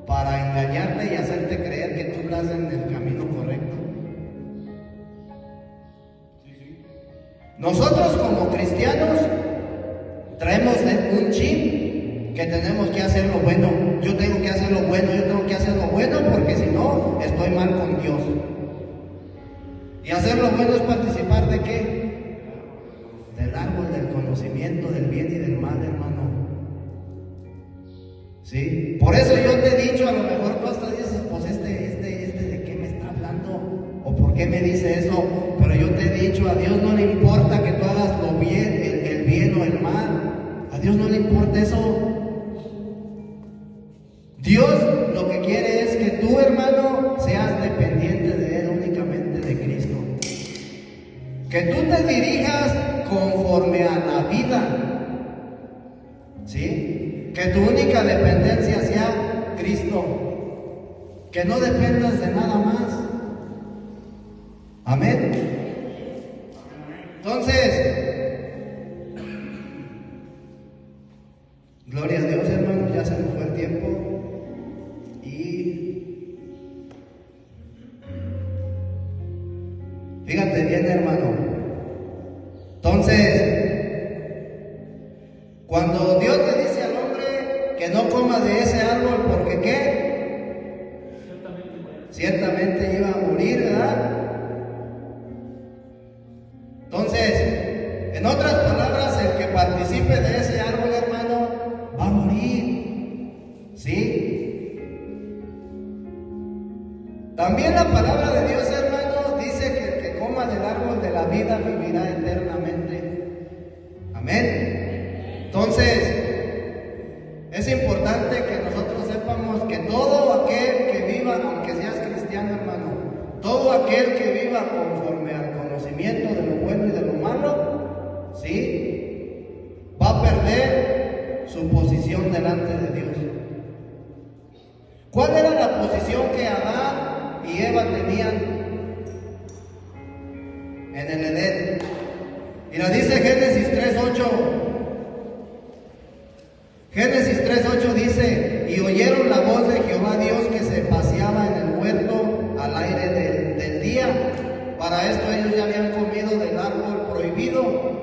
para engañarte y hacerte creer que tú estás en el camino correcto. Nosotros como cristianos traemos un chip que tenemos que hacer lo bueno. Yo tengo que hacer lo bueno, yo tengo que hacer lo bueno porque si no, estoy mal con Dios. Y hacer lo bueno es participar ¿de qué? Del árbol del conocimiento del bien y del mal, hermano. ¿Sí? Por eso yo te he dicho, a lo mejor tú hasta dices, pues este ¿de qué me está hablando? ¿O por qué me dice eso? Pero yo te he dicho, a Dios no le importa que tú hagas lo bien, el bien o el mal. A Dios no le importa eso. Dios lo que quiere es que tú, hermano, seas dependiente de Él, únicamente de Cristo. Que tú te dirijas conforme a la vida, ¿sí? Que tu única dependencia sea Cristo. Que no dependas de nada más. Amén. Entonces, Gloria a Dios, hermanos, ya se nos fue el tiempo. Y fíjate bien, hermano. Entonces, cuando Dios le dice al hombre que no coma de ese árbol, porque ¿qué? Ciertamente iba a morir, ¿verdad? Entonces, en otras palabras, el que participe de ese árbol, hermano, va a morir. ¿Sí? También la palabra de Dios, hermano, dice que el que coma del árbol de la vida vivirá eternamente. Amén. Entonces, es importante que nosotros sepamos que todo aquel que viva, aunque seas cristiano, hermano, todo aquel que viva conforme al conocimiento de lo bueno y de lo malo, ¿sí?, va a perder su posición delante de Dios. ¿Cuál era la posición que Adán y Eva tenían en el Edén? Mira, dice Génesis 3:8. Génesis 3:8 dice: y oyeron la voz de Jehová Dios que se paseaba en el huerto al aire del día. Para esto ellos ya habían comido del árbol prohibido.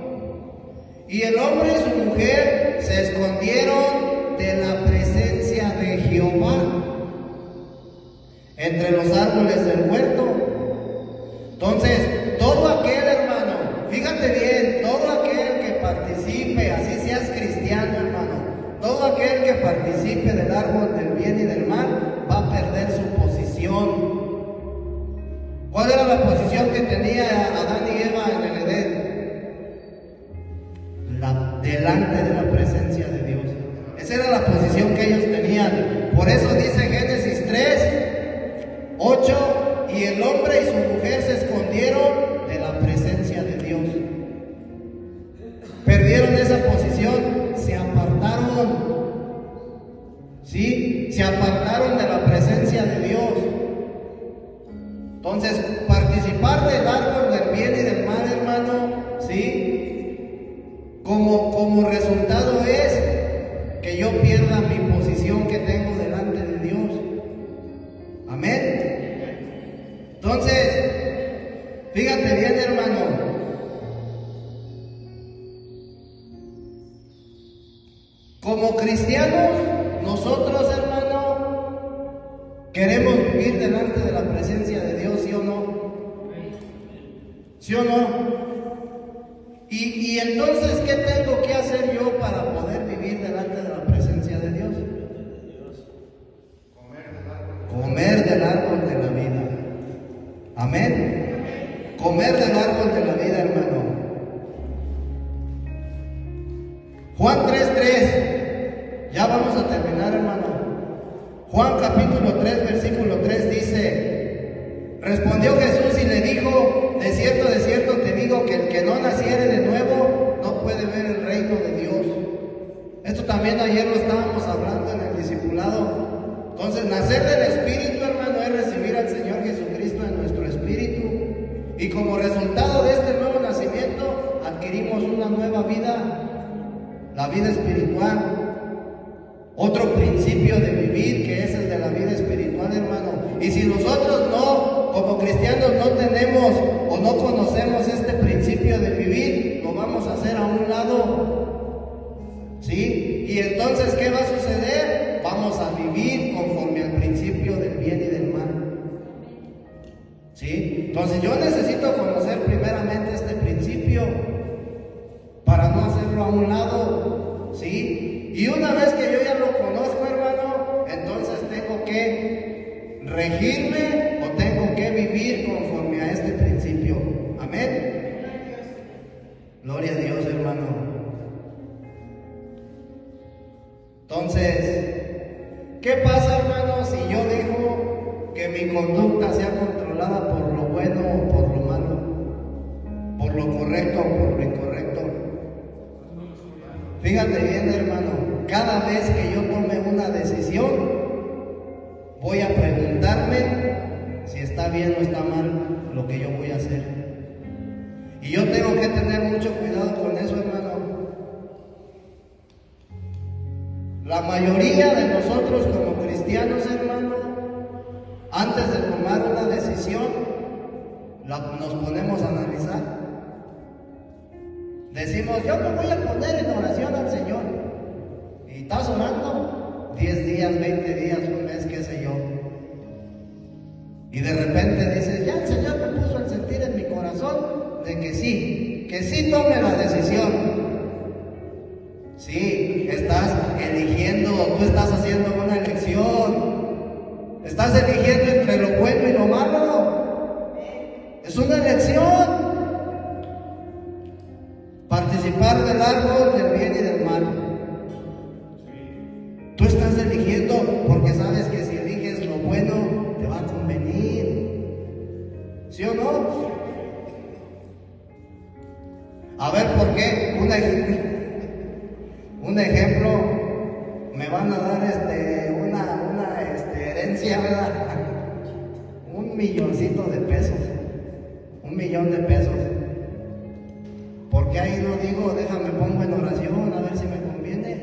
Y el hombre y su mujer se escondieron de la presencia de Jehová entre los árboles del huerto. Entonces, todo aquel, hermano, fíjate bien, todo aquel que participe, así seas cristiano, hermano, todo aquel que participe del árbol del bien y del mal va a perder su posición. ¿Cuál era la posición que tenía Adán y Eva en el Edén? Delante de la presencia de Dios. Esa era la posición que ellos tenían. Por eso dice Génesis 3:8: y el hombre y su mujer se escondieron de la presencia de Dios. Perdieron esa posición, se apartaron. ¿Sí? Se apartaron de la presencia de Dios. Entonces, participar del árbol del bien y del mal, hermano, ¿sí?, como resultado es que yo pierda mi posición que tengo delante de Dios. Amén. Entonces, fíjate bien, hermano. Como cristianos, nosotros, hermano, queremos vivir delante de la presencia de Dios, ¿sí o no? ¿Sí o no? Y entonces, ¿qué tengo que hacer yo para poder vivir delante de la presencia de Dios? Comer del árbol de la vida. Amén. Comer del árbol de la vida, hermano. Juan 3:3. Ya vamos a terminar, hermano. Juan capítulo 3, versículo 3 dice: respondió Jesús y le dijo: de cierto te digo que el que no naciere de nuevo no puede ver el reino de Dios. Esto también ayer lo estábamos hablando en el discipulado. Entonces, nacer del Espíritu, hermano, es recibir al Señor Jesucristo en nuestro espíritu. Y como resultado de este nuevo nacimiento, adquirimos una nueva vida, la vida espiritual. Otro principio de vivir, que es el de la vida espiritual, hermano. Y si nosotros no, como cristianos, no tenemos o no conocemos este principio de vivir, lo vamos a hacer a un lado. ¿Sí? Y entonces, ¿qué va a suceder? Vamos a vivir conforme al principio del bien y del mal. ¿Sí? Entonces yo necesito conocer primeramente este principio para no hacerlo a un lado. ¿Sí? Y una vez que yo ya lo conozco, hermano, entonces tengo que regirme o tengo que vivir conforme a este principio. Amén. Gloria a Dios, hermano. Entonces, ¿qué pasa, hermano, si yo dejo que mi conducta sea controlada por lo bueno o por lo malo? Por lo correcto o por lo incorrecto. Fíjate bien, hermano, cada vez que yo tome una decisión, voy a preguntarme si está bien o está mal lo que yo voy a hacer. Y yo tengo que tener mucho cuidado con eso, hermano. La mayoría de nosotros como cristianos, hermano, antes de tomar una decisión, nos ponemos a analizar. Decimos, yo me voy a poner en oración al Señor. Y estás orando 10 días, 20 días, un mes, qué sé yo. Y de repente dices, ya el Señor me puso el sentir en mi corazón de que sí tome la decisión. Sí, estás eligiendo, tú estás haciendo una elección. Estás eligiendo entre lo bueno y lo malo. Es una elección. Participar del árbol del bien y del mal. Tú estás eligiendo porque sabes que si eliges lo bueno te va a convenir. ¿Sí o no? A ver, ¿por qué? Un ejemplo, me van a dar una herencia, ¿verdad? $1 milloncito de pesos, $1 millón de pesos. ¿Por qué ahí no digo, déjame pongo en oración a ver si me conviene?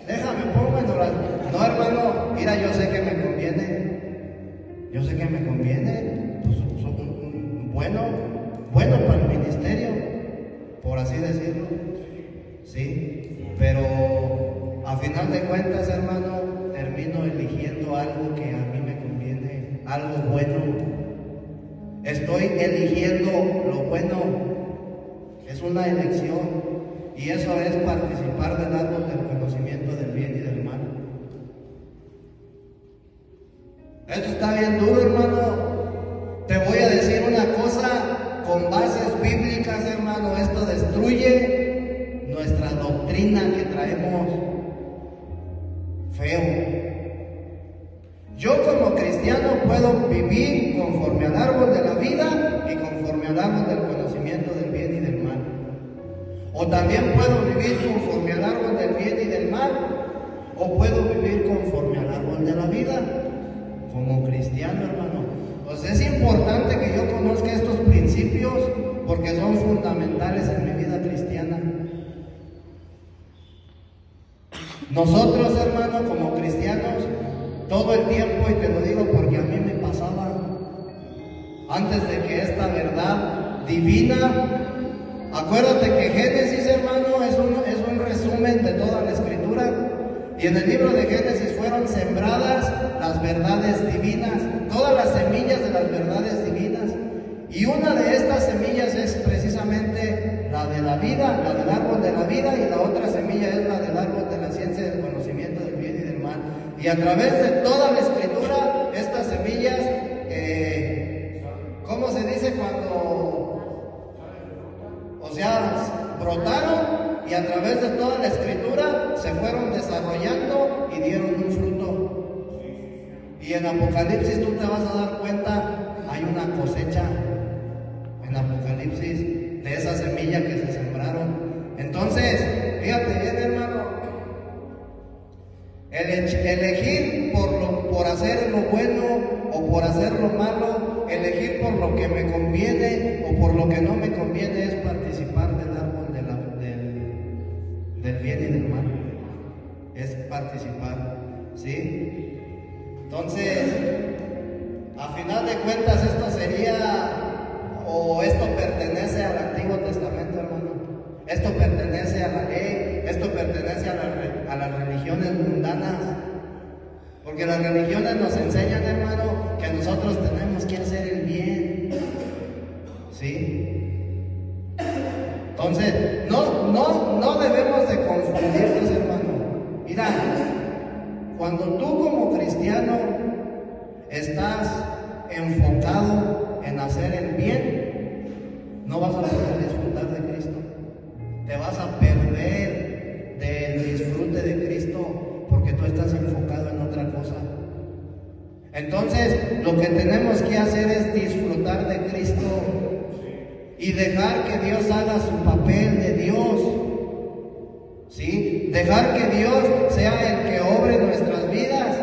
Déjame pongo en oración. No, hermano, mira, yo sé que me conviene. Yo sé que me conviene. Pues, bueno para el ministerio, por así decirlo. Sí, pero a final de cuentas, hermano, termino eligiendo algo que a mí me conviene, algo bueno. Estoy eligiendo lo bueno. Es una elección. Y eso es participar del árbol del conocimiento del bien y del mal. Esto está bien duro, hermano. Te voy a decir una cosa con bases bíblicas, hermano. Esto destruye nuestra doctrina que traemos feo. Yo como cristiano puedo vivir conforme al árbol de la vida y conforme al árbol del conocimiento del bien y del mal. O también puedo vivir conforme al árbol del bien y del mal, o puedo vivir conforme al árbol de la vida, como cristiano, hermano. Pues es importante que yo conozca estos principios porque son fundamentales en mi vida cristiana. Nosotros, hermano, como cristianos, todo el tiempo, y te lo digo porque a mí me pasaba, antes de que esta verdad divina, acuérdate que Génesis, hermano, es un resumen de toda la Escritura. Y en el libro de Génesis fueron sembradas las verdades divinas, todas las semillas de las verdades divinas. Y una de estas semillas es precisamente la de la vida, la del árbol de la vida, y la otra semilla es la del árbol de la ciencia del conocimiento del bien y del mal. Y a través de toda la Escritura, estas semillas, ¿cómo se dice cuando? O sea, brotaron y a través de toda la Escritura se fueron desarrollando y dieron un fruto. Y en Apocalipsis tú te vas a dar cuenta, hay una cosecha en Apocalipsis de esa semilla que se sembraron. Entonces, fíjate bien, hermano, elegir por hacer lo bueno o por hacer lo malo, elegir por lo que me conviene o por lo que no me conviene, es participar del árbol del bien y del mal. Es participar, ¿sí? Entonces, a final de cuentas, esto pertenece al Antiguo Testamento, hermano. Esto pertenece a la ley, esto pertenece a las religiones mundanas. Porque las religiones nos enseñan, hermano, que nosotros tenemos que hacer el bien. ¿Sí? Entonces, no debemos de confundirnos, hermano. Mira, cuando tú como cristiano estás enfocado en hacer el bien, no vas a poder disfrutar de Cristo. Te vas a perder del disfrute de Cristo porque tú estás enfocado en otra cosa. Entonces, lo que tenemos que hacer es disfrutar de Cristo y dejar que Dios haga su papel de Dios. ¿Sí? Dejar que Dios sea el que obre nuestras vidas.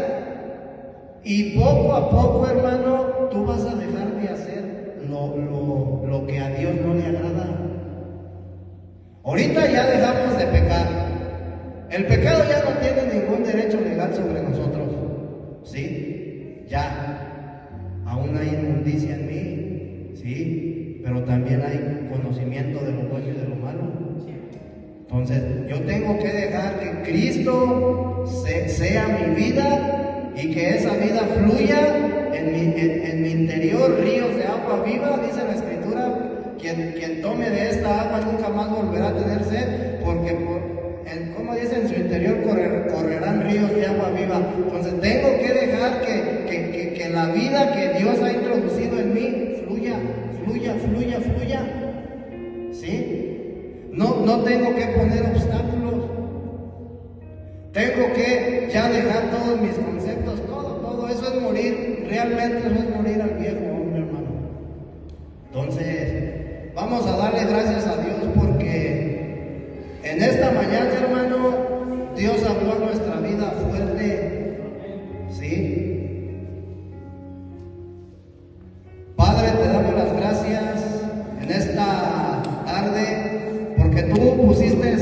Y poco a poco, hermano, tú vas a dejar de hacer lo que a Dios no le agrada. Ahorita ya dejamos de pecar. El pecado ya no tiene ningún derecho legal sobre nosotros. ¿Sí? Ya. Aún hay inmundicia en mí. ¿Sí? Pero también hay conocimiento de lo bueno y de lo malo. Entonces, yo tengo que dejar que Cristo sea mi vida y que esa vida fluya en mi interior, ríos de agua viva, dice la Escritura. Quien tome de esta agua nunca más volverá a tener sed, porque como dice, en su interior correrán ríos de agua viva. Entonces tengo que dejar que la vida que Dios ha introducido en mí fluya. ¿Sí? No tengo que poner obstáculos. Tengo que ya dejar todos mis conceptos, todo eso es morir, realmente eso es morir al viejo hombre, hermano. Entonces, vamos a darle gracias a Dios porque en esta mañana, hermano, Dios habló a nuestra vida fuerte. ¿Sí? Padre, te damos las gracias en esta tarde porque tú pusiste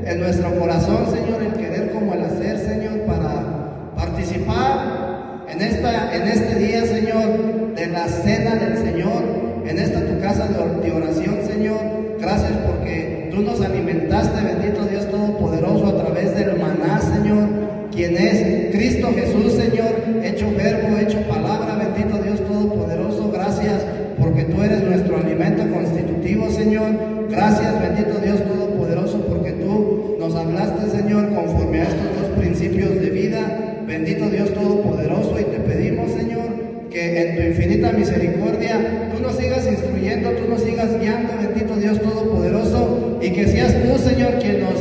en nuestro corazón, Señor, el querer como el hacer, Señor, para participar en este día, Señor, de la cena del Señor, en esta tu casa de oración, Señor. Gracias porque tú nos alimentaste, bendito Dios Todopoderoso, a través del maná, Señor, quien es Cristo Jesús, Señor, hecho verbo, hecho palabra, bendito Dios Todopoderoso. Gracias porque tú eres nuestro alimento constitutivo, Señor. Gracias, bendito Dios Todopoderoso, porque tú nos hablaste, Señor, conforme a estos dos principios de vida. Bendito Dios Todopoderoso, y te pedimos, Señor, que en tu infinita misericordia tú nos sigas instruyendo, tú nos sigas guiando, bendito Dios Todopoderoso, y que seas tú, Señor, quien nos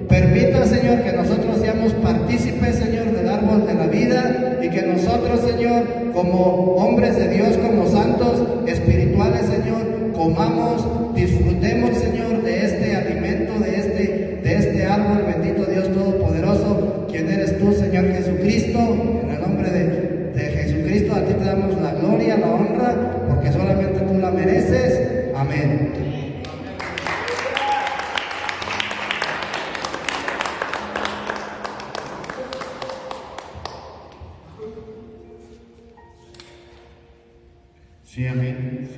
permita, Señor, que nosotros seamos partícipes, Señor, del árbol de la vida, y que nosotros, Señor, como hombres de Dios, como santos espirituales, Señor, comamos, disfrutemos, Señor, de este alimento, de este árbol, bendito Dios Todopoderoso, quien eres tú, Señor Jesucristo. En el nombre de Jesucristo, a ti te damos la gloria, la honra, porque solamente tú la mereces. Amén. Sí, amén.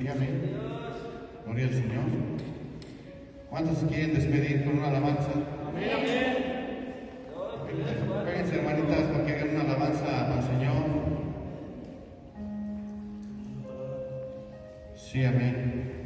Gloria al Señor. ¿Cuántos se quieren despedir con una alabanza? Amén. Péguense, hermanitas, para que hagan una alabanza al Señor. Sí, amén.